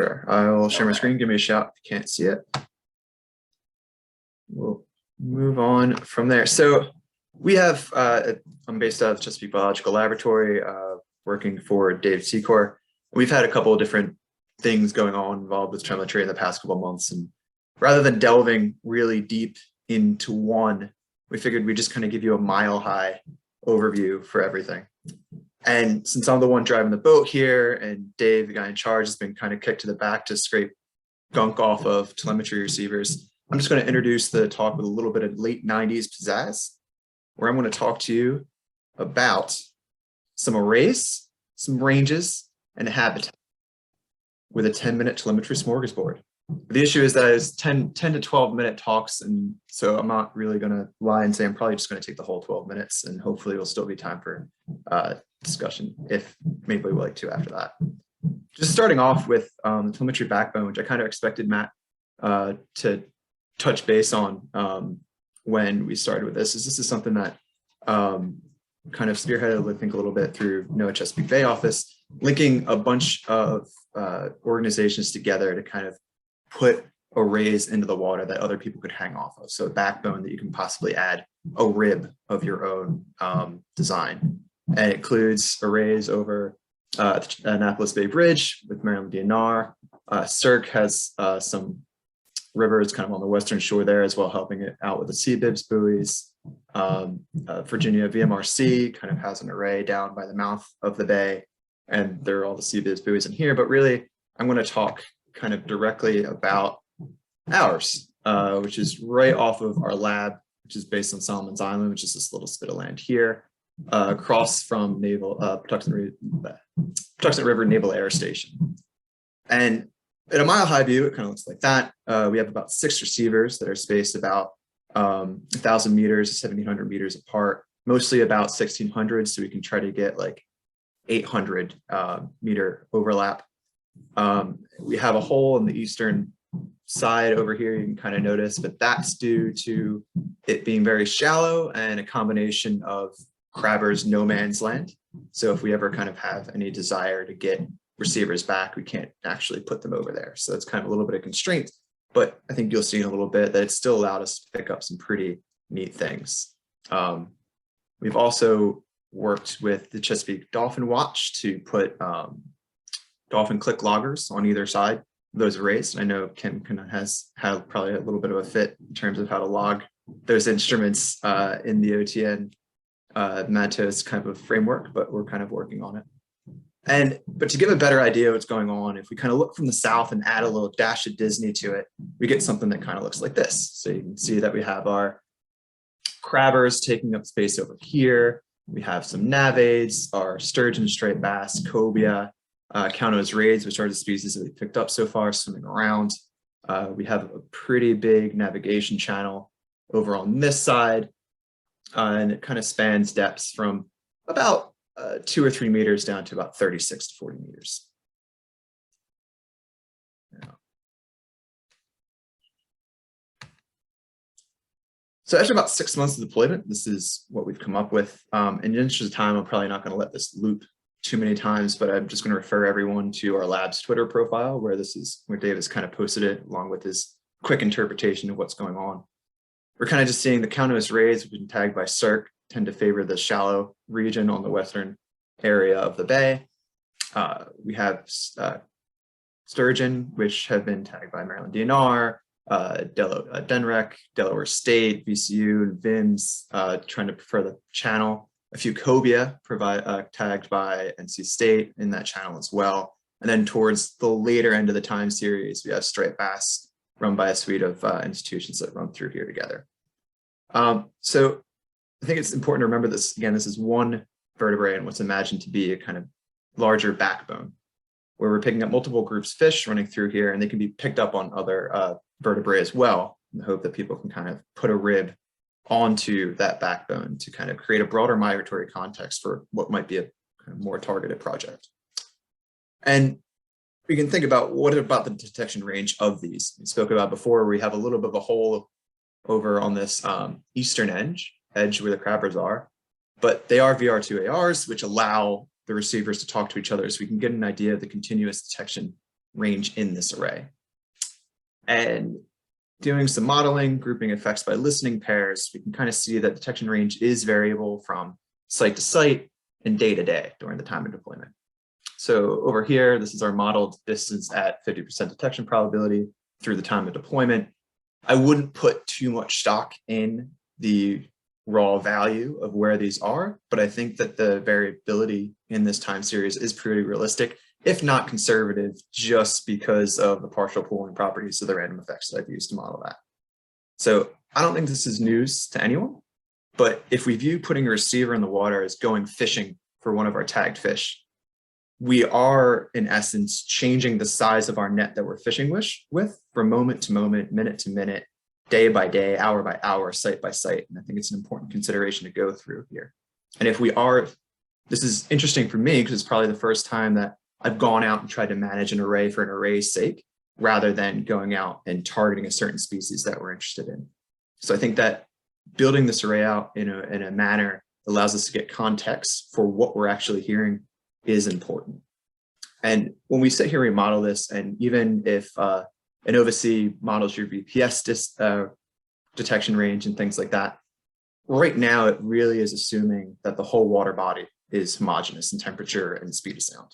Sure. I will share my screen. Give me a shout if you can't see it. We'll move on from there. So we have, I'm based out of Chesapeake Biological Laboratory, working for Dave Secor. We've had a couple of different things going on involved with telemetry in the past couple of months. And rather than delving really deep into one, we figured we'd just kind of give you a mile-high overview for everything. And since I'm the one driving the boat here and Dave, the guy in charge, has been kind of kicked to the back to scrape gunk off of telemetry receivers, I'm just going to introduce the talk with a little bit of late 90s pizzazz, where I'm going to talk to you about some arrays, some ranges, and a habitat with a 10-minute telemetry smorgasbord. The issue is that it's 10 to 12-minute talks, and so I'm not really going to lie and say I'm probably just going to take the whole 12 minutes, and hopefully it'll still be time for discussion, if maybe we would like to after that. Just starting off with the telemetry backbone, which I kind of expected Matt to touch base on when we started with this. This is something that kind of spearheaded, I think, a little bit through NOAA Chesapeake Bay office, linking a bunch of organizations together to kind of put arrays into the water that other people could hang off of. So a backbone that you can possibly add a rib of your own design. And it includes arrays over Annapolis Bay Bridge with Maryland DNR. CERC has some rivers kind of on the western shore there as well, helping it out with the CBIBS buoys. Virginia VMRC kind of has an array down by the mouth of the bay, and there are all the CBIBS buoys in here. But really, I'm going to talk kind of directly about ours, which is right off of our lab, which is based on Solomon's Island, which is this little spit of land here, across from Patuxent River Naval Air Station. And at a mile-high view, it kind of looks like that. We have about 6 receivers that are spaced about 1,000 meters to 1,700 meters apart, mostly about 1,600, so we can try to get like 800 meter overlap. We have a hole in the eastern side over here, you can kind of notice, but that's due to it being very shallow and a combination of crabbers no man's land. So if we ever kind of have any desire to get receivers back, we can't actually put them over there. So it's kind of a little bit of constraint, but I think you'll see in a little bit that it still allowed us to pick up some pretty neat things. We've also worked with the Chesapeake Dolphin Watch to put dolphin click loggers on either side of those arrays. I know Kim has had probably a little bit of a fit in terms of how to log those instruments in the OTN Matos kind of framework, but we're kind of working on it. But to give a better idea of what's going on, if we kind of look from the south and add a little dash of Disney to it, we get something that kind of looks like this. So you can see that we have our crabbers taking up space over here. We have some navades, our sturgeon, striped bass, cobia, Count's raids, which are the species that we picked up so far swimming around. We have a pretty big navigation channel over on this side, and it kind of spans depths from about 2 or 3 meters down to about 36 to 40 meters. So after about 6 months of deployment, this is what we've come up with. In the interest of time, I'm probably not going to let this loop too many times, but I'm just going to refer everyone to our lab's Twitter profile, where Dave has kind of posted it along with his quick interpretation of what's going on. We're kind of just seeing the Count's raids, which have been tagged by CERC, tend to favor the shallow region on the western area of the bay. We have sturgeon, which have been tagged by Maryland DNR, DENREC, Delaware State, VCU, and VIMS, trying to prefer the channel. A few cobia tagged by NC State in that channel as well. And then towards the later end of the time series, we have striped bass run by a suite of institutions that run through here together. So I think it's important to remember this. Again, this is one vertebrae and what's imagined to be a kind of larger backbone, where we're picking up multiple groups of fish running through here, and they can be picked up on other vertebrae as well, in the hope that people can kind of put a rib onto that backbone to kind of create a broader migratory context for what might be a kind of more targeted project. And we can think about what about the detection range of these. We spoke about before, we have a little bit of a hole over on this eastern edge where the crabbers are, but they are VR2 ARs, which allow the receivers to talk to each other, so we can get an idea of the continuous detection range in this array. And doing some modeling, grouping effects by listening pairs, we can kind of see that detection range is variable from site to site and day to day during the time of deployment. So over here, this is our modeled distance at 50% detection probability through the time of deployment. I wouldn't put too much stock in the raw value of where these are, but I think that the variability in this time series is pretty realistic, if not conservative, just because of the partial pooling properties of the random effects that I've used to model that. So I don't think this is news to anyone, but if we view putting a receiver in the water as going fishing for one of our tagged fish, we are in essence changing the size of our net that we're fishing with from moment to moment, minute to minute, day by day, hour by hour, site by site. And I think it's an important consideration to go through here. And if we are, this is interesting for me because it's probably the first time that I've gone out and tried to manage an array for an array's sake, rather than going out and targeting a certain species that we're interested in. So I think that building this array out in a manner allows us to get context for what we're actually hearing is important. And when we sit here, we model this, and even if Innovacy models your VPS detection range and things like that, right now it really is assuming that the whole water body is homogeneous in temperature and speed of sound.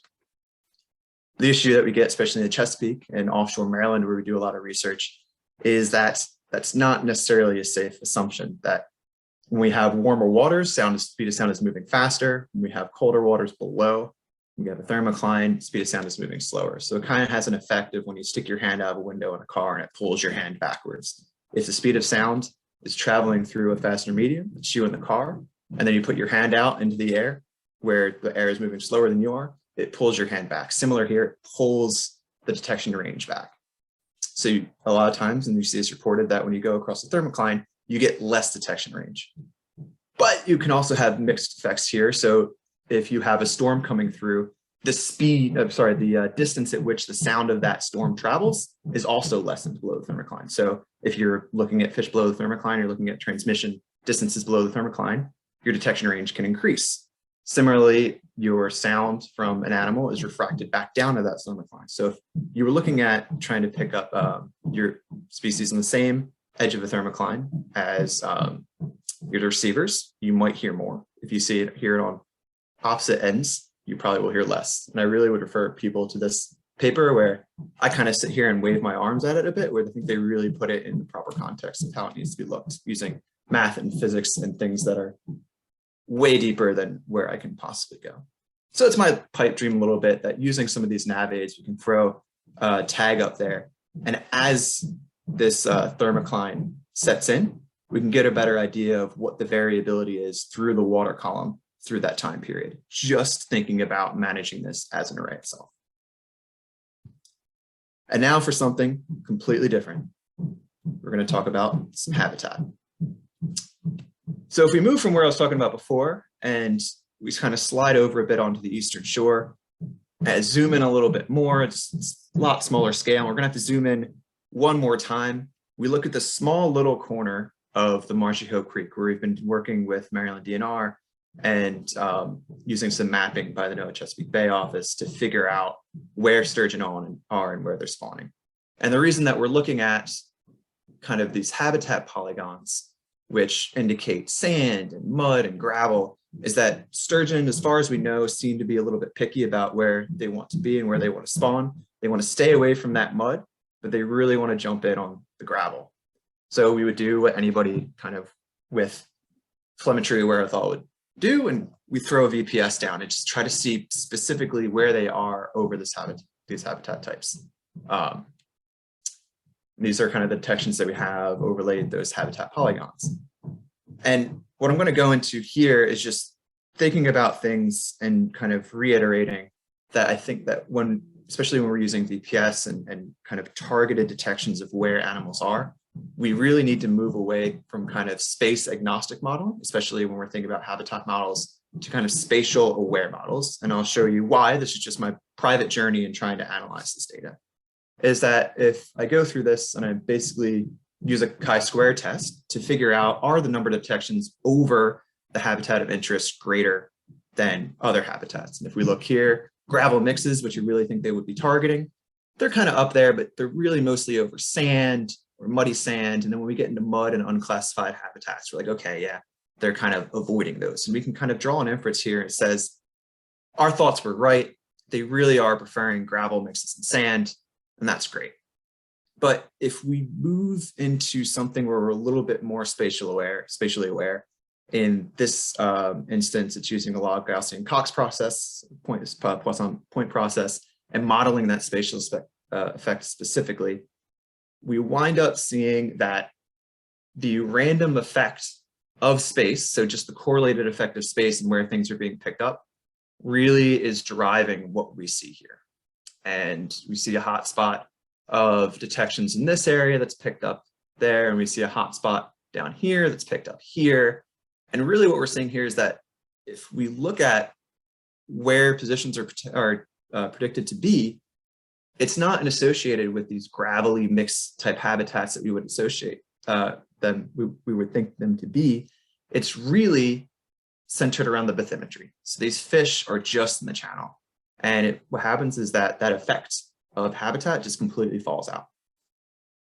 The issue that we get, especially in the Chesapeake and offshore Maryland, where we do a lot of research, is that that's not necessarily a safe assumption, that when we have warmer waters, speed of sound is moving faster. When we have colder waters below, we have a thermocline, speed of sound is moving slower. So it kind of has an effect of when you stick your hand out of a window in a car and it pulls your hand backwards. If the speed of sound is traveling through a faster medium, it's you in the car, and then you put your hand out into the air where the air is moving slower than you are, it pulls your hand back. Similar here, it pulls the detection range back. So a lot of times, and you see this reported, that when you go across the thermocline, you get less detection range. But you can also have mixed effects here. So if you have a storm coming through, the distance at which the sound of that storm travels is also lessened below the thermocline. So if you're looking at fish below the thermocline, you're looking at transmission distances below the thermocline, your detection range can increase. Similarly, your sound from an animal is refracted back down to that thermocline. So if you were looking at trying to pick up your species on the same edge of a thermocline as your receivers, you might hear more. If you hear it on opposite ends, you probably will hear less. And I really would refer people to this paper where I kind of sit here and wave my arms at it a bit, where I think they really put it in the proper context of how it needs to be looked, using math and physics and things that are way deeper than where I can possibly go. So it's my pipe dream a little bit that using some of these nav aids, we can throw a tag up there. And as this thermocline sets in, we can get a better idea of what the variability is through the water column through that time period, just thinking about managing this as an array itself. And now for something completely different. We're going to talk about some habitat. So if we move from where I was talking about before, and we kind of slide over a bit onto the eastern shore, and zoom in a little bit more, it's a lot smaller scale. We're going to have to zoom in one more time. We look at the small little corner of the Marshy Hoe Creek, where we've been working with Maryland DNR and using some mapping by the NOAA Chesapeake Bay office to figure out where sturgeon are and where they're spawning. And the reason that we're looking at kind of these habitat polygons, which indicate sand and mud and gravel, is that sturgeon, as far as we know, seem to be a little bit picky about where they want to be and where they want to spawn. They want to stay away from that mud, but they really want to jump in on the gravel. So we would do what anybody kind of with telemetry wherewithal would do, and we throw a VPS down and just try to see specifically where they are over these habitat types. These are kind of the detections that we have overlaid those habitat polygons. And what I'm going to go into here is just thinking about things and kind of reiterating that I think that especially when we're using VPS and kind of targeted detections of where animals are, we really need to move away from kind of space agnostic modeling, especially when we're thinking about habitat models, to kind of spatial aware models. And I'll show you why. This is just my private journey in trying to analyze this data. Is that if I go through this and I basically use a chi-square test to figure out, are the number of detections over the habitat of interest greater than other habitats? And if we look here, gravel mixes, which you really think they would be targeting, they're kind of up there, but they're really mostly over sand or muddy sand. And then when we get into mud and unclassified habitats, we're like, okay, yeah, they're kind of avoiding those. And we can kind of draw an inference here. It says, our thoughts were right. They really are preferring gravel mixes and sand, and that's great. But if we move into something where we're a little bit more spatially aware, in this instance, it's using a log Gaussian Cox process, Poisson point process, and modeling that spatial effect specifically, we wind up seeing that the random effect of space, so just the correlated effect of space and where things are being picked up, really is driving what we see here. And we see a hot spot of detections in this area that's picked up there, and we see a hot spot down here that's picked up here. And really what we're seeing here is that if we look at where positions are predicted to be, it's not associated with these gravelly mixed type habitats that we would associate them, we would think them to be. It's really centered around the bathymetry. So these fish are just in the channel. And what happens is that that effect of habitat just completely falls out.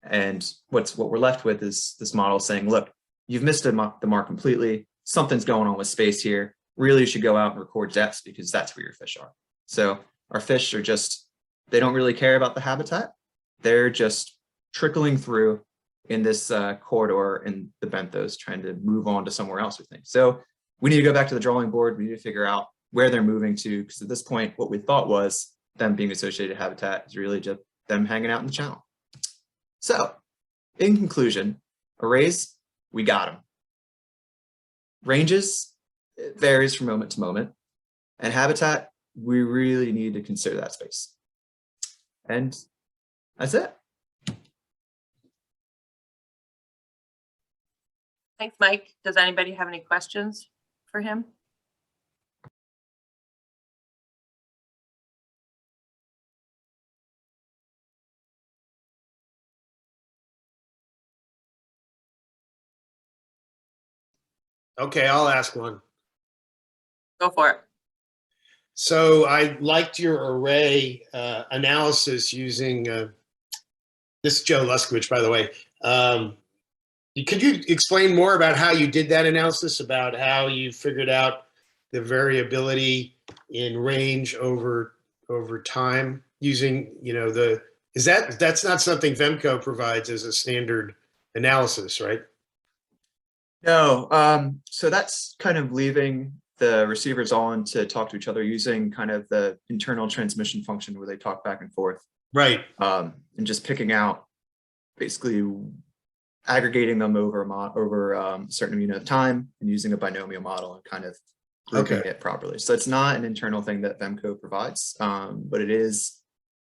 And what we're left with is this model saying, look, you've missed the mark completely. Something's going on with space here. Really, you should go out and record depths because that's where your fish are. So our fish are just, they don't really care about the habitat. They're just trickling through in this corridor in the benthos, trying to move on to somewhere else, we think. So we need to go back to the drawing board. We need to figure out where they're moving to, because at this point, what we thought was them being associated habitat is really just them hanging out in the channel. So in conclusion, arrays, we got them. Ranges, it varies from moment to moment. And habitat, we really need to consider that space. And that's it. Thanks, Mike. Does anybody have any questions for him? Okay, I'll ask one. Go for it. So I liked your array analysis using, this is Joe Luskowich, by the way. Could you explain more about how you did that analysis, about how you figured out the variability in range over time using, you know, that's not something Vemco provides as a standard analysis, right? No, so that's kind of leaving the receivers on to talk to each other using kind of the internal transmission function where they talk back and forth. Right. And just picking out, basically aggregating them over a certain unit of time and using a binomial model and kind of grouping it properly. So it's not an internal thing that Vemco provides, but it is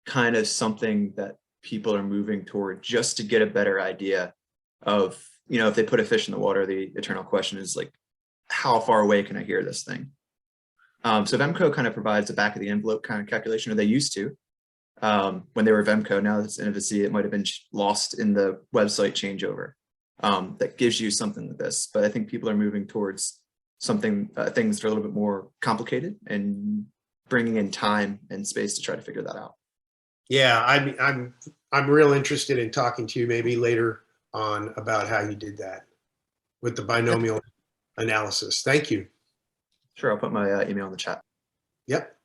kind of something that people are moving toward just to get a better idea of, you know, if they put a fish in the water, the eternal question is like, how far away can I hear this thing? So Vemco kind of provides a back of the envelope kind of calculation, or they used to when they were Vemco. Now it's Innovacy, it might have been lost in the website changeover that gives you something like this. But I think people are moving towards something, things that are a little bit more complicated and bringing in time and space to try to figure that out. Yeah, I'm real interested in talking to you maybe later on about how you did that with the binomial analysis. Thank you. Sure, I'll put my email in the chat. Yep.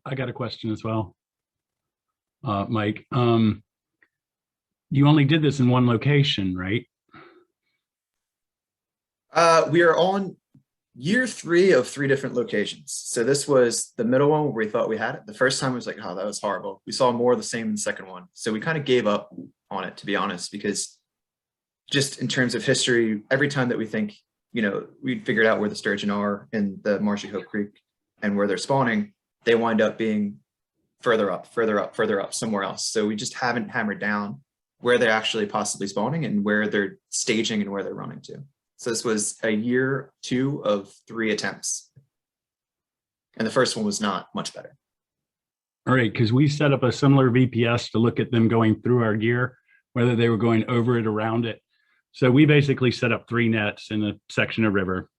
I got a question as well, Mike. You only did this in one location, right? We are on year 3 of 3 different locations. So this was the middle one where we thought we had it. The first time was like, oh, that was horrible. We saw more of the same in the second one. So we kind of gave up on it, to be honest, because just in terms of history, every time that we think, you know, we'd figured out where the sturgeon are in the Marshy Hope Creek and where they're spawning, they wind up being further up, somewhere else. So we just haven't hammered down where they're actually possibly spawning and where they're staging and where they're running to. So this was a year 2 of 3 attempts. And the first one was not much better. All right, because we set up a similar VPS to look at them going through our gear, whether they were going over it, around it. So we basically set up 3 nets in a section of river.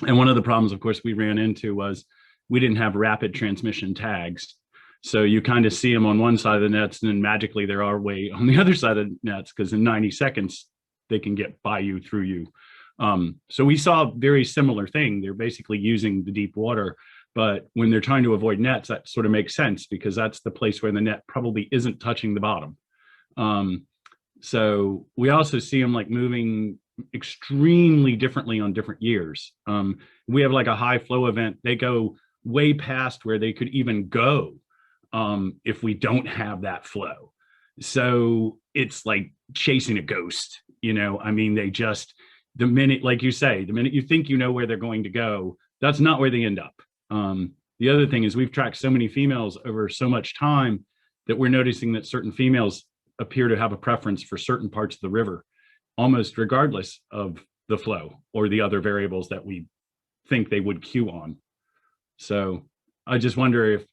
And one of the problems, of course, we ran into was we didn't have rapid transmission tags. So you kind of see them on one side of the nets and then magically they're our way on the other side of the nets, because in 90 seconds, they can get by you, through you. So we saw a very similar thing. They're basically using the deep water, but when they're trying to avoid nets, that sort of makes sense because that's the place where the net probably isn't touching the bottom. So we also see them like moving extremely differently on different years. We have like a high flow event. They go way past where they could even go if we don't have that flow. So it's like chasing a ghost, you know. I mean, they just, the minute, like you say, the minute you think you know where they're going to go, that's not where they end up. The other thing is we've tracked so many females over so much time that we're noticing that certain females appear to have a preference for certain parts of the river, almost regardless of the flow or the other variables that we think they would cue on. So I just wonder if,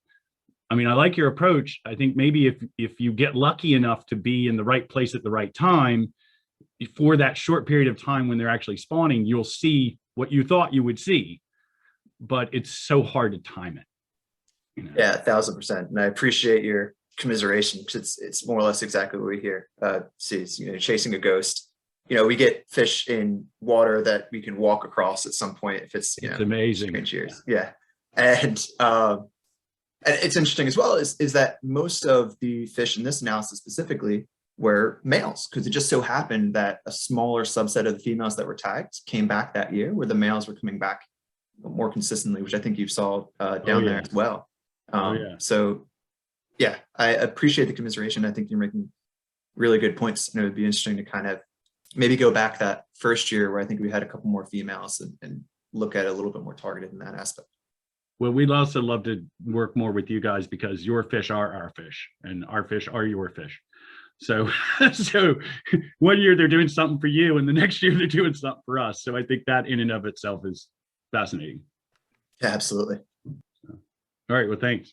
I mean, I like your approach. I think maybe if you get lucky enough to be in the right place at the right time, for that short period of time when they're actually spawning, you'll see what you thought you would see, but it's so hard to time it. You know? Yeah, 1000%. And I appreciate your commiseration because it's more or less exactly what we hear. See, it's, you know, chasing a ghost. You know, we get fish in water that we can walk across at some point if it's, you know, amazing. strange years. Yeah. And it's interesting as well is that most of the fish in this analysis specifically were males, because it just so happened that a smaller subset of the females that were tagged came back that year, where the males were coming back more consistently, which I think you saw down there as well. So yeah, I appreciate the commiseration. I think you're making really good points, and it would be interesting to kind of maybe go back that first year where I think we had a couple more females and look at it a little bit more targeted in that aspect. Well, we'd also love to work more with you guys because your fish are our fish and our fish are your fish. So, so 1 year they're doing something for you and the next year they're doing something for us. So I think that in and of itself is fascinating. Yeah, absolutely. All right, well, thanks.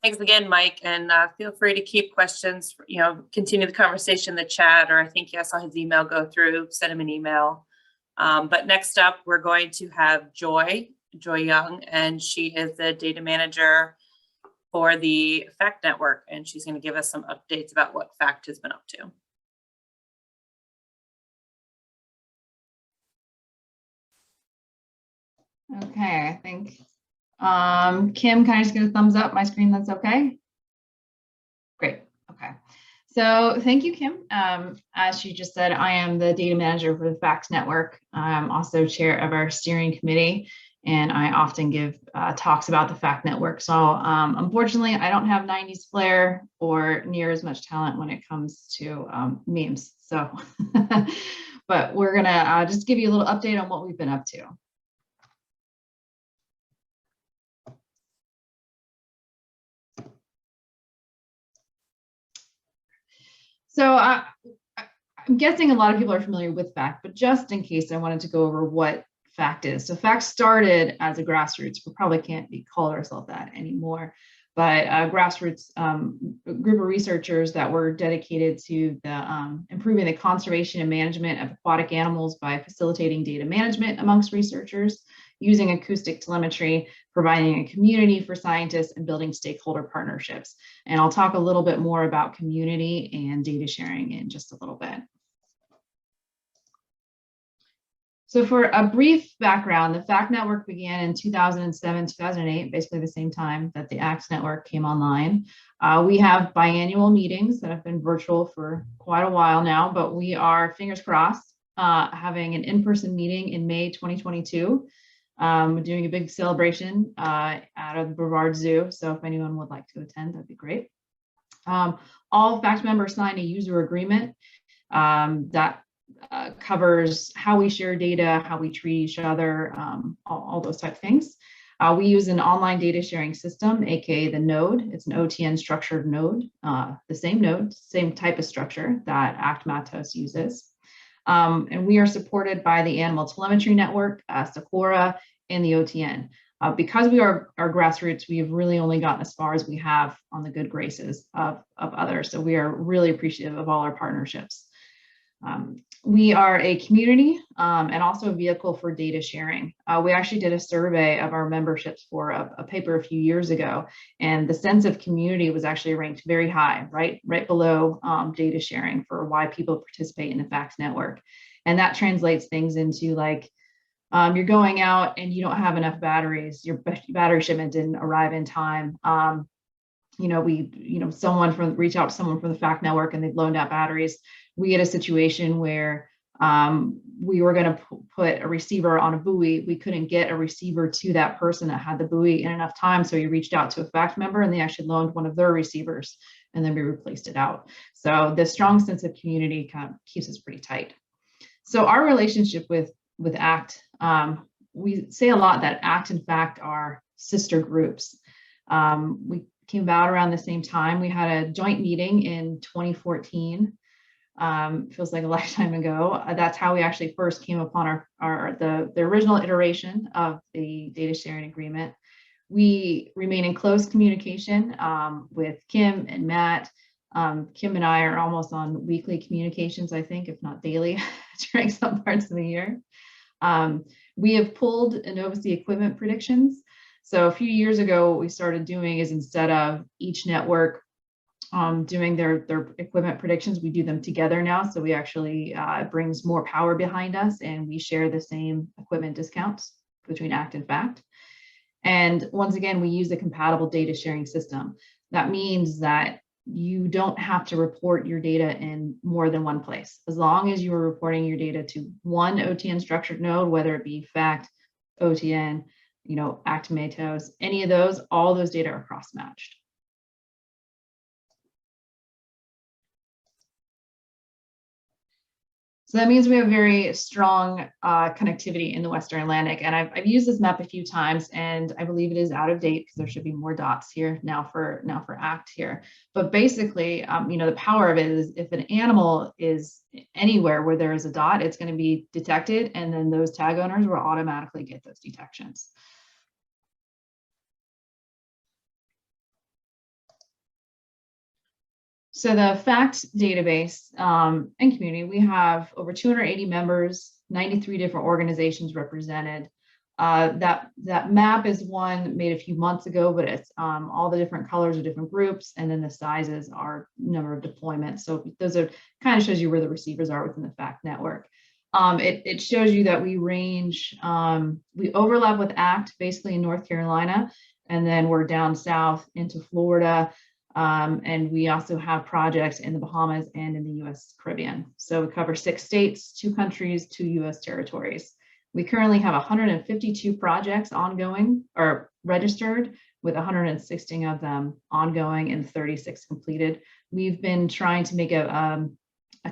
Thanks again, Mike, and feel free to keep questions, you know, continue the conversation in the chat, or I think I saw his email go through, send him an email. But next up, we're going to have Joy Young, and she is the data manager for the FACT network, and she's going to give us some updates about what FACT has been up to. Okay, I think Kim, can I just get a thumbs up my screen? That's okay. Great. Okay. So thank you, Kim. As she just said, I am the data manager for the FACT network. I'm also chair of our steering committee, and I often give talks about the FACT network. So unfortunately, I don't have 90s flair or near as much talent when it comes to memes. So, but we're gonna just give you a little update on what we've been up to. So I'm guessing a lot of people are familiar with FACT, but just in case, I wanted to go over what FACT is. So FACT started as a grassroots, we probably can't be called ourselves that anymore, but a grassroots group of researchers that were dedicated to the improving the conservation and management of aquatic animals by facilitating data management amongst researchers, using acoustic telemetry, providing a community for scientists, and building stakeholder partnerships. And I'll talk a little bit more about community and data sharing in just a little bit. So for a brief background, the FACT network began in 2007, 2008, basically the same time that the ACTS network came online. We have biannual meetings that have been virtual for quite a while now, but we are, fingers crossed, having an in-person meeting in May 2022. We're doing a big celebration out of the Brevard Zoo. So if anyone would like to attend, that'd be great. All FACT members signed a user agreement that covers how we share data, how we treat each other, all those type of things. We use an online data sharing system, aka the node. It's an OTN structured node, the same node, same type of structure that ACT Matos uses. And we are supported by the Animal Telemetry Network, Socorra, and the OTN. Because we are grassroots, we have really only gotten as far as we have on the good graces of others. So we are really appreciative of all our partnerships. We are a community and also a vehicle for data sharing. We actually did a survey of our memberships for a paper a few years ago, and the sense of community was actually ranked very high, right below data sharing for why people participate in the FACTS network. And that translates things into like, you're going out and you don't have enough batteries, your battery shipment didn't arrive in time. Someone reach out to someone from the FACT network and they've loaned out batteries. We had a situation where we were going to put a receiver on a buoy. We couldn't get a receiver to that person that had the buoy in enough time. So we reached out to a FACT member and they actually loaned one of their receivers and then we replaced it out. So the strong sense of community kind of keeps us pretty tight. So our relationship with ACT, we say a lot that ACT and FACT are sister groups. We came about around the same time. We had a joint meeting in 2014. Feels like a lifetime ago. That's how we actually first came upon the original iteration of the data sharing agreement. We remain in close communication with Kim and Matt. Kim and I are almost on weekly communications, I think, if not daily, during some parts of the year. We have pulled Innovus equipment predictions. So a few years ago, what we started doing is instead of each network doing their equipment predictions, we do them together now. So we actually, it brings more power behind us and we share the same equipment discounts between ACT and FACT. And once again, we use a compatible data sharing system. That means that you don't have to report your data in more than one place. As long as you are reporting your data to one OTN structured node, whether it be FACT, OTN, ACT Matos, any of those, all those data are cross-matched. So that means we have very strong connectivity in the Western Atlantic. And I've used this map a few times, and I believe it is out of date because there should be more dots here now for ACT here. But basically, the power of it is if an animal is anywhere where there is a dot, it's going to be detected, and then those tag owners will automatically get those detections. So the FACT database and community, we have over 280 members, 93 different organizations represented. That map is one made a few months ago, but it's all the different colors of different groups, and then the sizes are number of deployments. So those are kind of shows you where the receivers are within the FACT network. It shows you that we range, we overlap with ACT basically in North Carolina, and then we're down south into Florida. And we also have projects in the Bahamas and in the US Caribbean. So we cover 6 states, 2 countries, 2 US territories. We currently have 152 projects ongoing or registered, with 160 of them ongoing and 36 completed. We've been trying to make a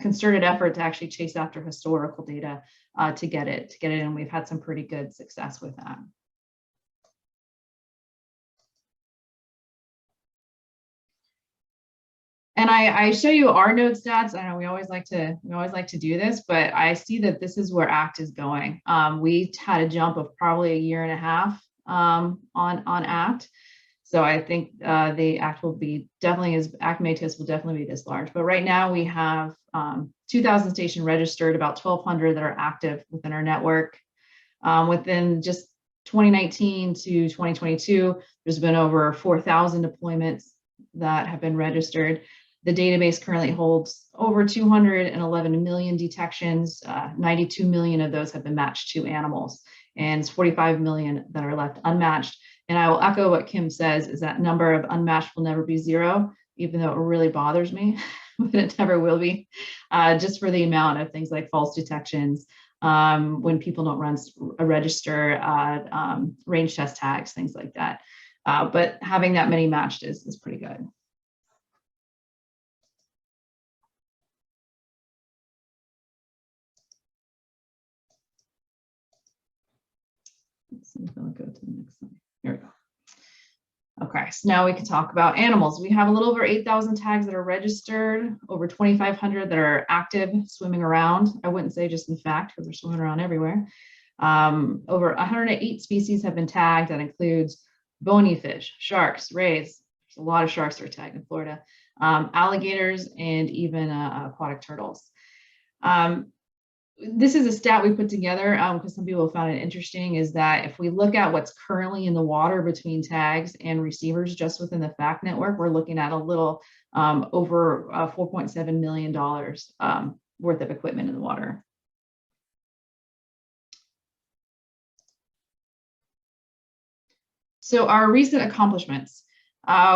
concerted effort to actually chase after historical data to get it in, and we've had some pretty good success with that. And I show you our node stats. I know we always like to do this, but I see that this is where ACT is going. We had a jump of probably 1.5 years on ACT. So I think the ACT will be definitely, ACT Matos will definitely be this large. But right now we have 2,000 stations registered, about 1,200 that are active within our network. Within just 2019 to 2022, there's been over 4,000 deployments that have been registered. The database currently holds over 211 million detections. 92 million of those have been matched to animals, and it's 45 million that are left unmatched. And I will echo what Kim says, is that number of unmatched will never be 0, even though it really bothers me, but it never will be, just for the amount of things like false detections, when people don't run a register, range test tags, things like that. But having that many matched is pretty good. Let's see if I'll go to the next slide. Here we go. Okay, so now we can talk about animals. We have a little over 8,000 tags that are registered, over 2,500 that are active, swimming around. I wouldn't say just in fact, because they're swimming around everywhere. Over 108 species have been tagged. That includes bony fish, sharks, rays. There's a lot of sharks that are tagged in Florida, alligators, and even aquatic turtles. This is a stat we put together because some people found it interesting, is that if we look at what's currently in the water between tags and receivers just within the FACT network, we're looking at a little over $4.7 million worth of equipment in the water. So our recent accomplishments.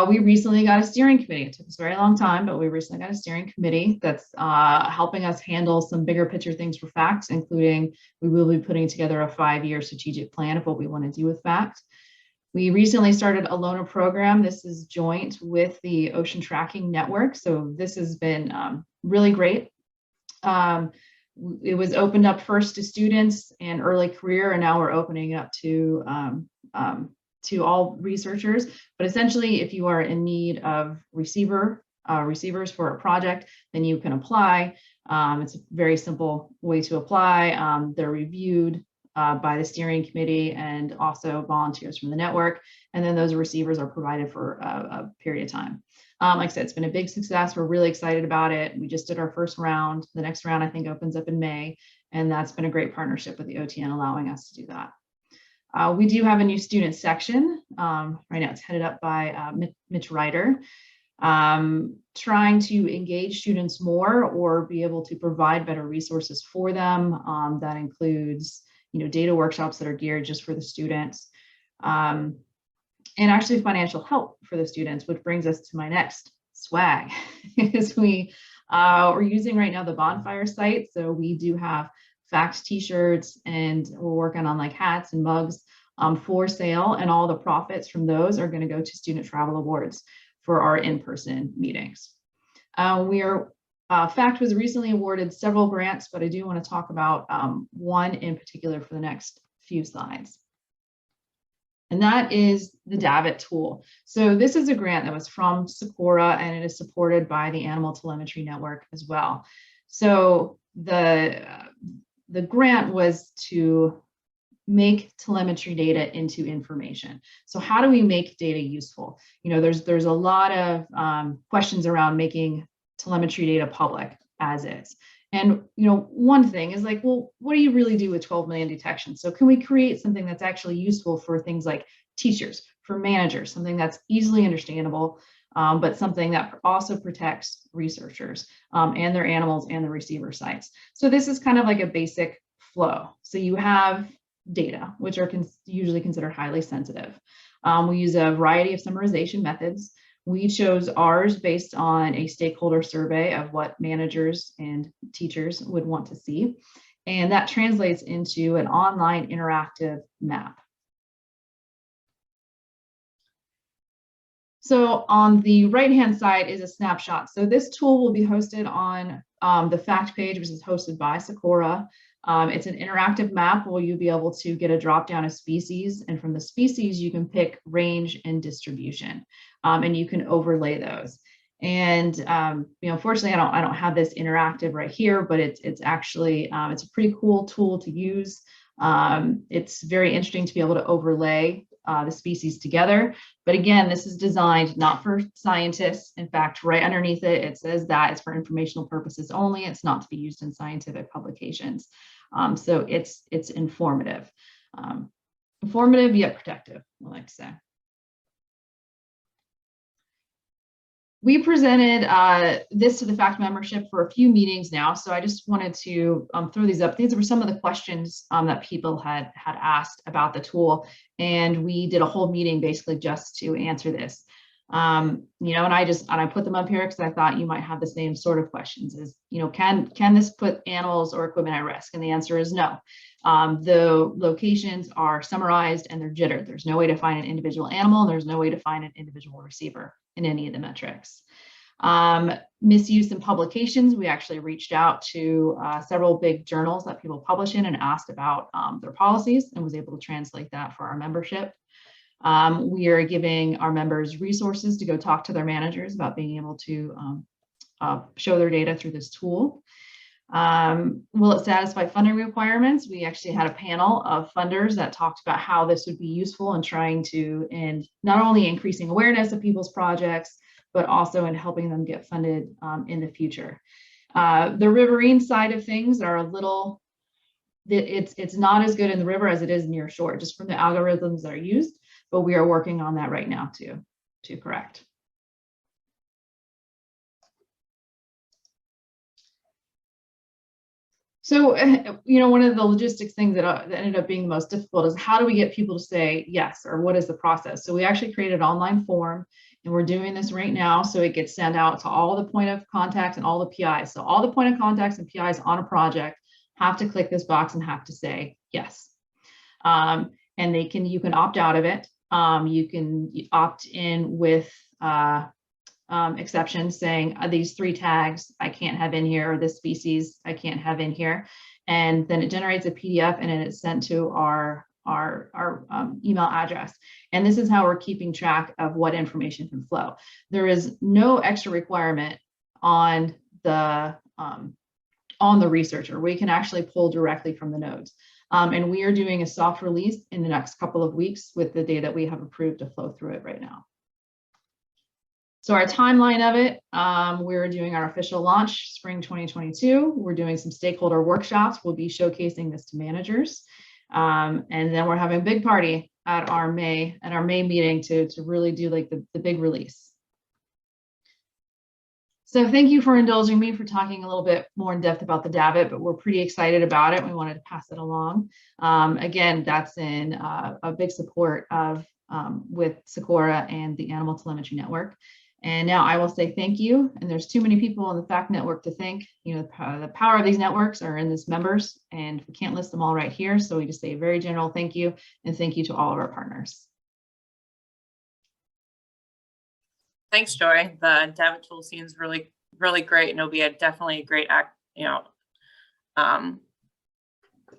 We recently got a steering committee. It took us a very long time, but we recently got a steering committee that's helping us handle some bigger picture things for FACT, including we will be putting together a 5-year strategic plan of what we want to do with FACT. We recently started a loaner program. This is joint with the Ocean Tracking Network. So this has been really great. It was opened up first to students and early career, and now we're opening up to all researchers. But essentially, if you are in need of receivers for a project, then you can apply. It's a very simple way to apply. They're reviewed by the steering committee and also volunteers from the network. And then those receivers are provided for a period of time. Like I said, it's been a big success. We're really excited about it. We just did our first round. The next round, I think, opens up in May. And that's been a great partnership with the OTN, allowing us to do that. We do have a new student section. Right now it's headed up by Mitch Ryder, trying to engage students more or be able to provide better resources for them. That includes, data workshops that are geared just for the students, and actually financial help for the students, which brings us to my next swag. Is we're using right now the Bonfire site. So we do have FACT t-shirts, and we're working on like hats and mugs for sale, and all the profits from those are going to go to student travel awards for our in-person meetings. FACT was recently awarded several grants, but I do want to talk about one in particular for the next few slides. And that is the DAVIT tool. So this is a grant that was from Socorro, and it is supported by the Animal Telemetry Network as well. So the grant was to make telemetry data into information. So how do we make data useful? There's a lot of questions around making telemetry data public as is. And one thing is like, well, what do you really do with 12 million detections? So can we create something that's actually useful for things like teachers, for managers, something that's easily understandable, but something that also protects researchers and their animals and the receiver sites. So this is kind of like a basic flow. So you have data, which are usually considered highly sensitive. We use a variety of summarization methods. We chose ours based on a stakeholder survey of what managers and teachers would want to see. And that translates into an online interactive map. So on the right-hand side is a snapshot. So this tool will be hosted on the FACT page, which is hosted by Socorro. It's an interactive map where you'll be able to get a drop down of species, and from the species you can pick range and distribution, and you can overlay those. And fortunately, I don't have this interactive right here, but it's actually it's a pretty cool tool to use. It's very interesting to be able to overlay the species together. But again, this is designed not for scientists. In fact, right underneath it, it says that it's for informational purposes only. It's not to be used in scientific publications. So it's informative. Informative yet protective, I like to say. We presented this to the FACT membership for a few meetings now, so I just wanted to throw these up. These were some of the questions that people had asked about the tool, and we did a whole meeting basically just to answer this. And I put them up here because I thought you might have the same sort of questions. Is can this put animals or equipment at risk? And the answer is no. The locations are summarized and they're jittered. There's no way to find an individual animal, and there's no way to find an individual receiver in any of the metrics. Misuse in publications, we actually reached out to several big journals that people publish in and asked about their policies, and was able to translate that for our membership. We are giving our members resources to go talk to their managers about being able to show their data through this tool. Will it satisfy funding requirements? We actually had a panel of funders that talked about how this would be useful in trying to, and not only increasing awareness of people's projects, but also in helping them get funded in the future. The riverine side of things are a little, it's not as good in the river as it is near shore, just from the algorithms that are used, but we are working on that right now to correct. So, one of the logistics things that ended up being the most difficult is how do we get people to say yes, or what is the process? So we actually created an online form, and we're doing this right now. So it gets sent out to all the point of contacts and all the PIs. So all the point of contacts and PIs on a project have to click this box and have to say yes. And you can opt out of it. You can opt in with exceptions saying these 3 tags I can't have in here, or this species I can't have in here. And then it generates a PDF and then it's sent to our email address. And this is how we're keeping track of what information can flow. There is no extra requirement on the researcher. We can actually pull directly from the nodes. And we are doing a soft release in the next couple of weeks with the data we have approved to flow through it right now. So our timeline of it, we're doing our official launch spring 2022. We're doing some stakeholder workshops. We'll be showcasing this to managers. And then we're having a big party at our May meeting to really do like the big release. So thank you for indulging me for talking a little bit more in depth about the DAVIT, but we're pretty excited about it. We wanted to pass it along. Again, that's in a big support of with Socorro and the Animal Telemetry Network. And now I will say thank you. And there's too many people on the FACT network to thank. The power of these networks are in this members, and we can't list them all right here. So we just say a very general thank you, and thank you to all of our partners. Thanks, Joy. The DAVIT tool seems really, really great, and it'll be definitely a great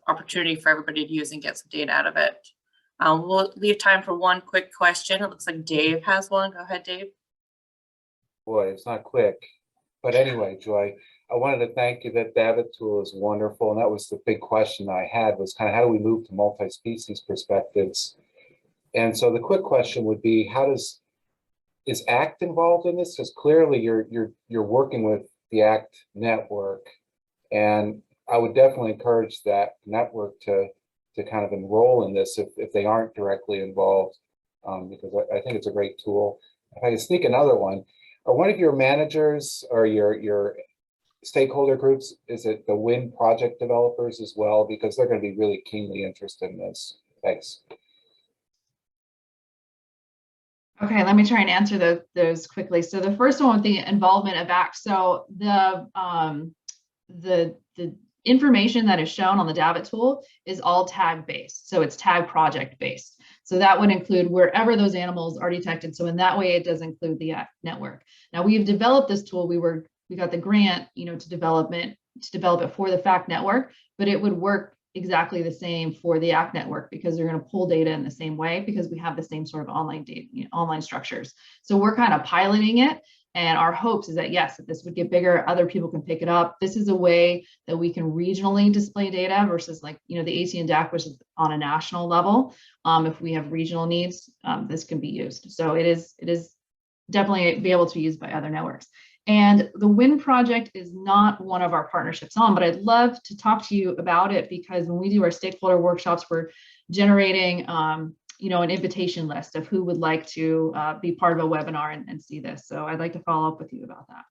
opportunity for everybody to use and get some data out of it. We'll leave time for one quick question. It looks like Dave has one. Go ahead, Dave. Boy, it's not quick. But anyway, Joy, I wanted to thank you. That DAVIT tool is wonderful. And that was the big question I had, was kind of how do we move to multi-species perspectives? And so the quick question would be, is ACT involved in this? Because clearly you're working with the ACT network. And I would definitely encourage that network to kind of enroll in this if they aren't directly involved, because I think it's a great tool. If I can sneak another one, are one of your managers or your stakeholder groups, is it the wind project developers as well? Because they're going to be really keenly interested in this. Thanks. Okay, let me try and answer those quickly. So the first one with the involvement of ACT. So the information that is shown on the DAVIT tool is all tag based. So it's tag project based. So that would include wherever those animals are detected. So in that way, it does include the ACT network. Now we've developed this tool. We got the grant, to develop it for the FACT network, but it would work exactly the same for the ACT network because they're going to pull data in the same way because we have the same sort of online data, online structures. So we're kind of piloting it. And our hopes is that, yes, if this would get bigger, other people can pick it up. This is a way that we can regionally display data versus the AT and DAC, which is on a national level. If we have regional needs, this can be used. So it is definitely be able to be used by other networks. And the WIN project is not one of our partnerships but I'd love to talk to you about it because when we do our stakeholder workshops, we're generating an invitation list of who would like to be part of a webinar and see this. So I'd like to follow up with you about that.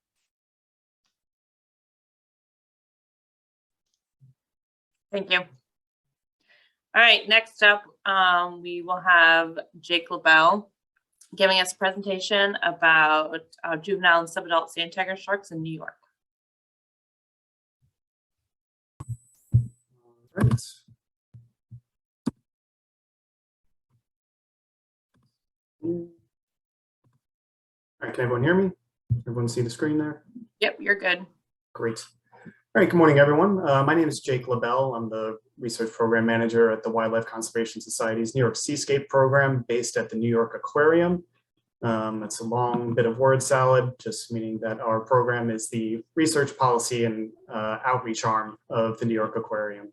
Thank you. All right, next up, we will have Jake LaBelle giving us a presentation about juvenile and subadult sand tiger sharks in New York. Right. All right, can everyone hear me? Everyone see the screen there? Yep, you're good. Great. All right, good morning, everyone. My name is Jake LaBelle. I'm the Research Program Manager at the Wildlife Conservation Society's New York Seascape program based at the New York Aquarium. That's a long bit of word salad, just meaning that our program is the research policy and outreach arm of the New York Aquarium.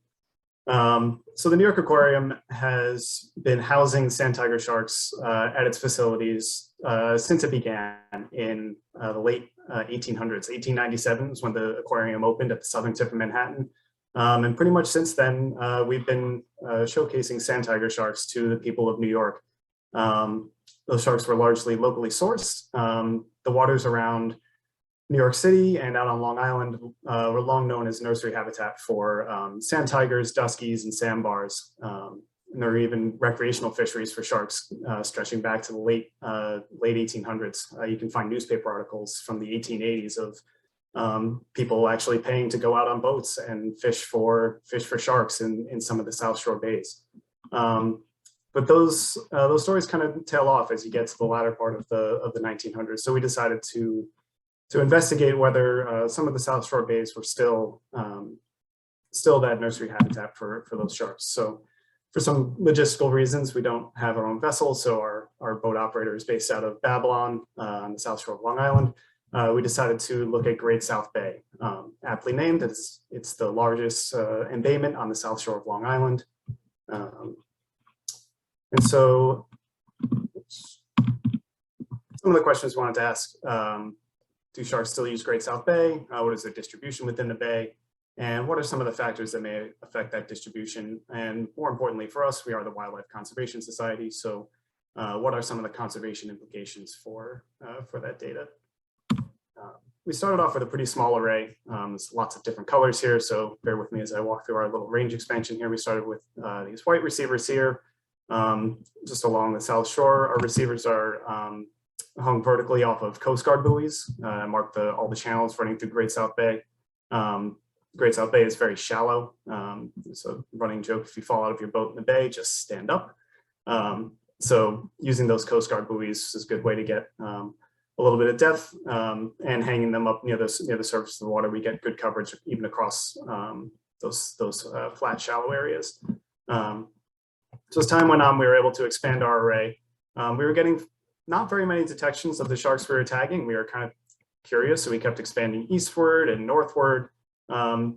So the New York Aquarium has been housing sand tiger sharks at its facilities since it began in the late 1800s. 1897 is when the aquarium opened at the southern tip of Manhattan. And pretty much since then, we've been showcasing sand tiger sharks to the people of New York. Those sharks were largely locally sourced. The waters around New York City and out on Long Island were long known as nursery habitat for sand tigers, duskies, and sandbars. And there are even recreational fisheries for sharks stretching back to the late 1800s. You can find newspaper articles from the 1880s of people actually paying to go out on boats and fish for sharks in some of the South Shore bays. But those stories kind of tail off as you get to the latter part of the 1900s. So we decided to investigate whether some of the South Shore bays were still that nursery habitat for those sharks. So for some logistical reasons, we don't have our own vessel. So our boat operator is based out of Babylon on the South Shore of Long Island. We decided to look at Great South Bay, aptly named. It's the largest embayment on the South Shore of Long Island. And so some of the questions we wanted to ask, do sharks still use Great South Bay? What is their distribution within the bay? And what are some of the factors that may affect that distribution? And more importantly for us, we are the Wildlife Conservation Society. So what are some of the conservation implications for that data? We started off with a pretty small array. There's lots of different colors here, so bear with me as I walk through our little range expansion here. We started with these white receivers here, just along the South Shore. Our receivers are hung vertically off of Coast Guard buoys, mark all the channels running through Great South Bay. Great South Bay is very shallow. So running joke, if you fall out of your boat in the bay, just stand up. So using those Coast Guard buoys is a good way to get a little bit of depth, and hanging them up near the surface of the water, we get good coverage even across those flat, shallow areas. So as time went on, we were able to expand our array. We were getting not very many detections of the sharks we were tagging. We were kind of curious, so we kept expanding eastward and northward.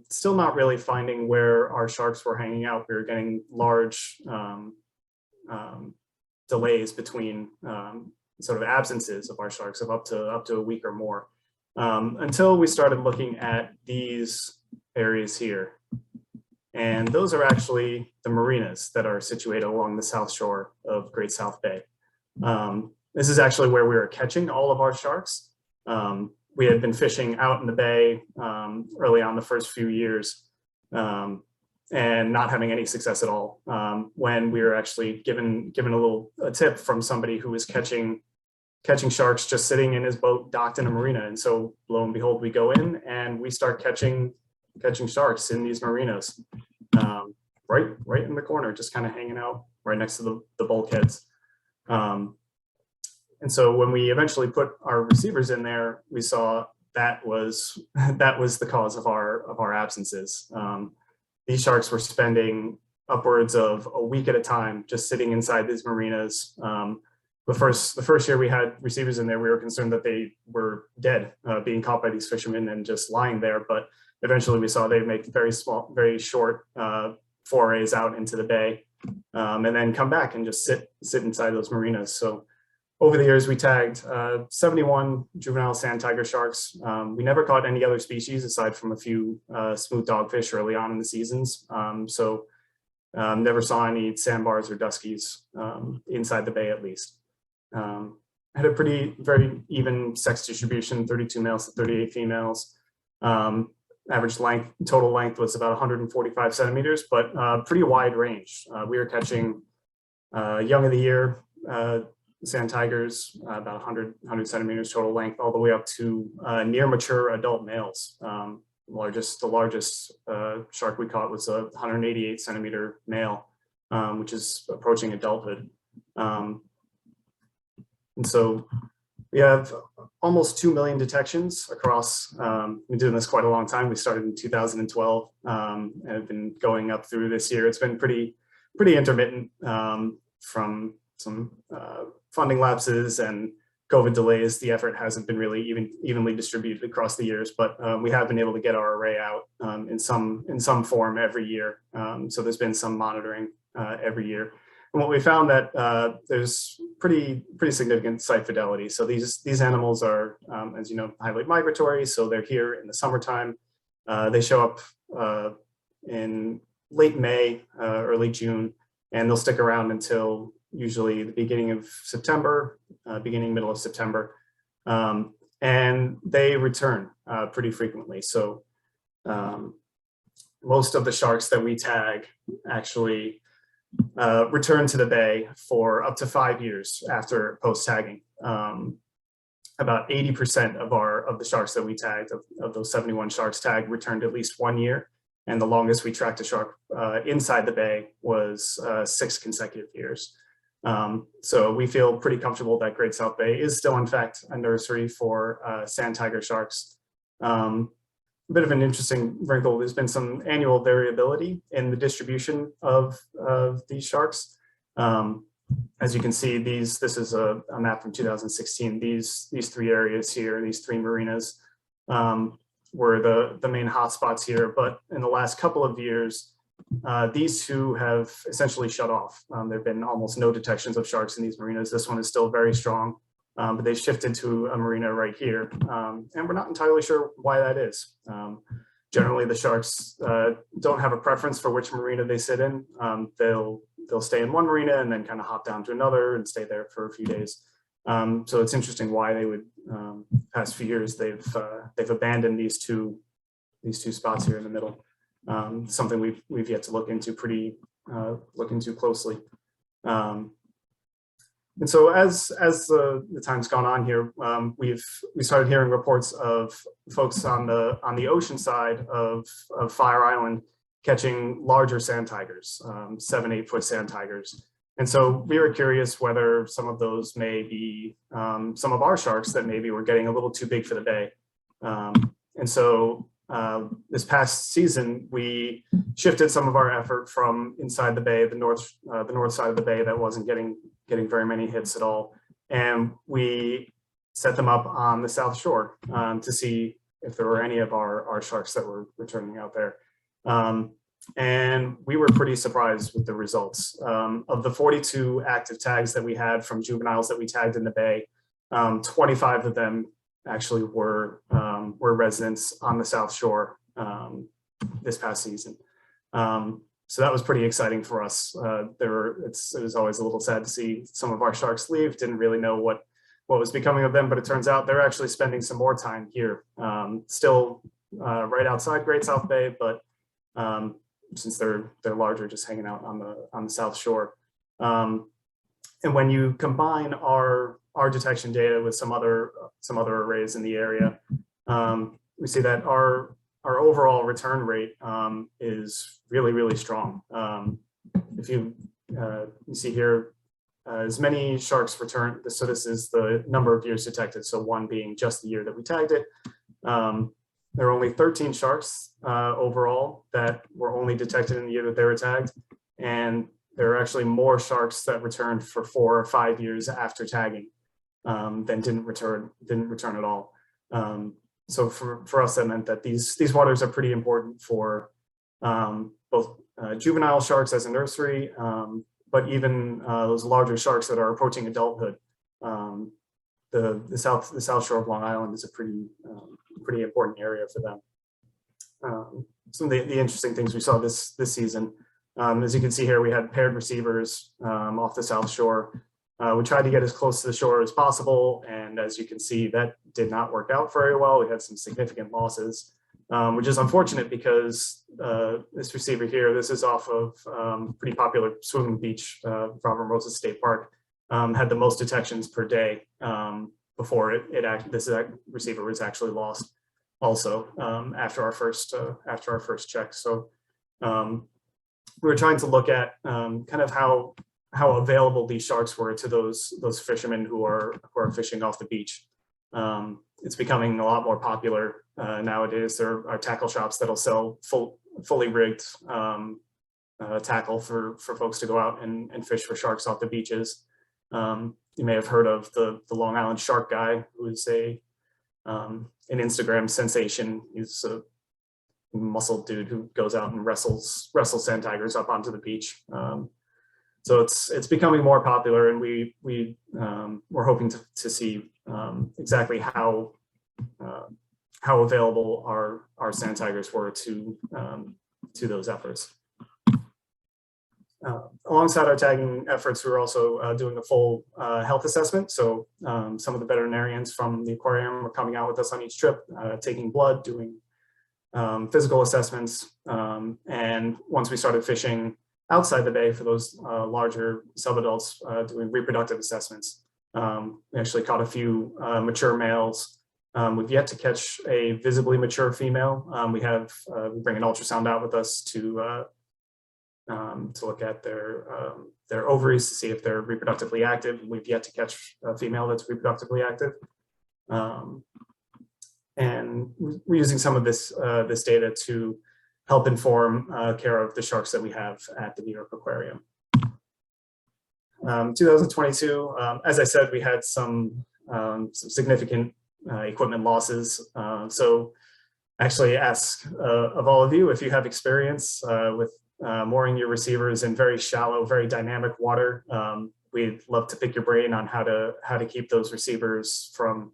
Still not really finding where our sharks were hanging out. We were getting large delays between sort of absences of our sharks of up to a week or more, until we started looking at these areas here. And those are actually the marinas that are situated along the South Shore of Great South Bay. This is actually where we were catching all of our sharks. We had been fishing out in the bay early on the first few years, and not having any success at all, when we were actually given a tip from somebody who was catching sharks just sitting in his boat docked in a marina. And so lo and behold, we go in and we start catching sharks in these marinas, right in the corner, just kind of hanging out right next to the bulkheads. And so when we eventually put our receivers in there, we saw that was the cause of our absences. These sharks were spending upwards of a week at a time just sitting inside these marinas. The first year we had receivers in there, we were concerned that they were dead, being caught by these fishermen and just lying there. But eventually we saw they make very short forays out into the bay, and then come back and just sit inside those marinas. So over the years, we tagged 71 juvenile sand tiger sharks. We never caught any other species aside from a few smooth dogfish early on in the seasons. Never saw any sandbars or duskies inside the bay, at least. Had a very even sex distribution, 32 males to 38 females. Average total length was about 145 centimeters, but pretty wide range. We were catching young of the year sand tigers, about 100 centimeters total length, all the way up to near mature adult males. The largest shark we caught was a 188 centimeter male, which is approaching adulthood. And so we have almost 2 million detections across. We've been doing this quite a long time. We started in 2012 and have been going up through this year. It's been pretty intermittent, from some funding lapses and COVID delays, the effort hasn't been really evenly distributed across the years, but we have been able to get our array out in some form every year. So there's been some monitoring every year. And what we found that there's pretty significant site fidelity. So these animals are, as you know, highly migratory. So they're here in the summertime. They show up in late May, early June, and they'll stick around until usually the beginning of September, middle of September. And they return pretty frequently. So most of the sharks that we tag actually return to the bay for up to 5 years after post-tagging. About 80% of the sharks that we tagged, of those 71 sharks tagged, returned at least 1 year. And the longest we tracked a shark inside the bay was 6 consecutive years. So we feel pretty comfortable that Great South Bay is still in fact a nursery for sand tiger sharks. A bit of an interesting wrinkle, there's been some annual variability in the distribution of these sharks. As you can see, this is a map from 2016. These 3 areas here, these 3 marinas were the main hotspots here, but in the last couple of years, these 2 have essentially shut off. There have been almost no detections of sharks in these marinas. This one is still very strong, but they shifted to a marina right here. And we're not entirely sure why that is. Generally, the sharks don't have a preference for which marina they sit in. They'll stay in one marina and then kind of hop down to another and stay there for a few days. So it's interesting why they would, past few years, they've abandoned these two spots here in the middle. Something we've yet to look into closely. And so as the time's gone on here, we started hearing reports of folks on the ocean side of Fire Island catching larger sand tigers, 7-8 foot sand tigers. And so we were curious whether some of those may be some of our sharks that maybe were getting a little too big for the bay. And so this past season, we shifted some of our effort from inside the bay, the north side of the bay that wasn't getting very many hits at all, and we set them up on the south shore to see if there were any of our sharks that were returning out there. And we were pretty surprised with the results. Of the 42 active tags that we had from juveniles that we tagged in the bay, 25 of them actually were residents on the South Shore this past season. So that was pretty exciting for us. It was always a little sad to see some of our sharks leave. Didn't really know what was becoming of them, but it turns out they're actually spending some more time here, still right outside Great South Bay, but since they're larger, just hanging out on the South Shore. And when you combine our detection data with some other arrays in the area, we see that our overall return rate is really strong. If you see here, as many sharks return, so this is the number of years detected, so 1 being just the year that we tagged it. There are only 13 sharks overall that were only detected in the year that they were tagged, and there are actually more sharks that returned for 4 or 5 years after tagging than didn't return at all. So for us, that meant that these waters are pretty important for both juvenile sharks as a nursery, but even those larger sharks that are approaching adulthood. The South Shore of Long Island is a pretty important area for them. Some of the interesting things we saw this season, as you can see here, we had paired receivers off the South Shore. We tried to get as close to the shore as possible, and as you can see, that did not work out very well. We had some significant losses, which is unfortunate because this receiver here, this is off of pretty popular swimming beach, Robert Moses State Park, had the most detections per day before this receiver was actually lost also after our first check. So we were trying to look at kind of how available these sharks were to those fishermen who are fishing off the beach. It's becoming a lot more popular nowadays. There are tackle shops that'll sell fully rigged tackle for folks to go out and fish for sharks off the beaches. And you may have heard of the Long Island shark guy, who is an Instagram sensation. He's a muscled dude who goes out and wrestles sand tigers up onto the beach. So it's becoming more popular, and we're hoping to see exactly how available our sand tigers were to those efforts. Alongside our tagging efforts, we're also doing a full health assessment. So some of the veterinarians from the aquarium are coming out with us on each trip, taking blood, doing physical assessments. And once we started fishing outside the bay for those larger subadults, doing reproductive assessments. We actually caught a few mature males. We've yet to catch a visibly mature female. We bring an ultrasound out with us to look at their ovaries to see if they're reproductively active. We've yet to catch a female that's reproductively active. And we're using some of this data to help inform care of the sharks that we have at the New York Aquarium. 2022, as I said, we had some significant equipment losses. So actually ask of all of you if you have experience with mooring your receivers in very shallow, very dynamic water. We'd love to pick your brain on how to keep those receivers from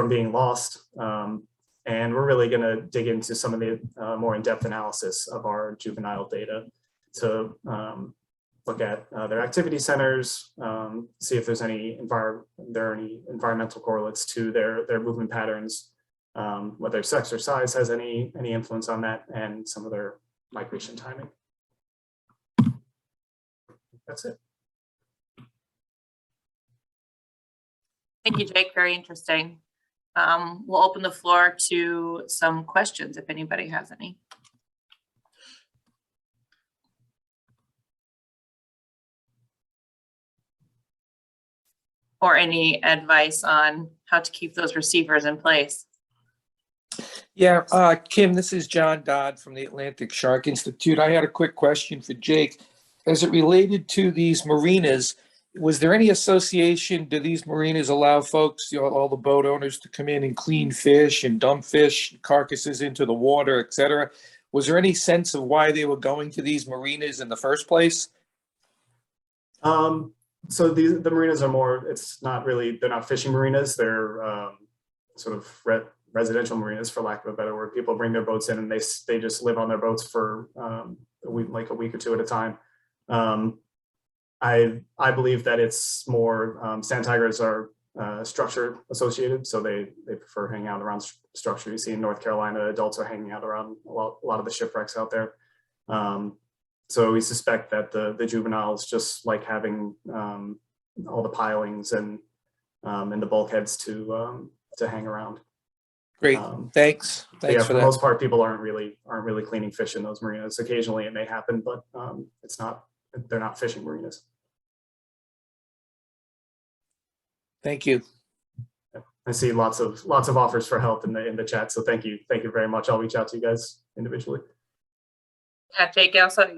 being lost. And we're really going to dig into some of the more in-depth analysis of our juvenile data to look at their activity centers, see if there's any environmental correlates to their movement patterns, whether sex or size has any influence on that, and some of their migration timing. That's it. Thank you, Jake. Very interesting. We'll open the floor to some questions if anybody has any. Or any advice on how to keep those receivers in place. Yeah, Kim, this is John Dodd from the Atlantic Shark Institute. I had a quick question for Jake. As it related to these marinas, was there any association? Do these marinas allow folks, all the boat owners, to come in and clean fish and dump fish carcasses into the water, et cetera? Was there any sense of why they were going to these marinas in the first place? So the marinas are more, they're not fishing marinas. They're sort of residential marinas, for lack of a better word. People bring their boats in and they just live on their boats for a week or two at a time. I believe that it's more sand tigers are structure associated, so they prefer hanging out around structure. You see in North Carolina, adults are hanging out around a lot of the shipwrecks out there. So we suspect that the juveniles just like having all the pilings and the bulkheads to hang around. Great, thanks. Thanks yeah, for for that. the most part, people aren't really cleaning fish in those marinas. Occasionally it may happen, but they're not fishing marinas. Thank you. I see lots of offers for help in the chat, so thank you very much. I'll reach out to you guys individually. Yeah, Jake, also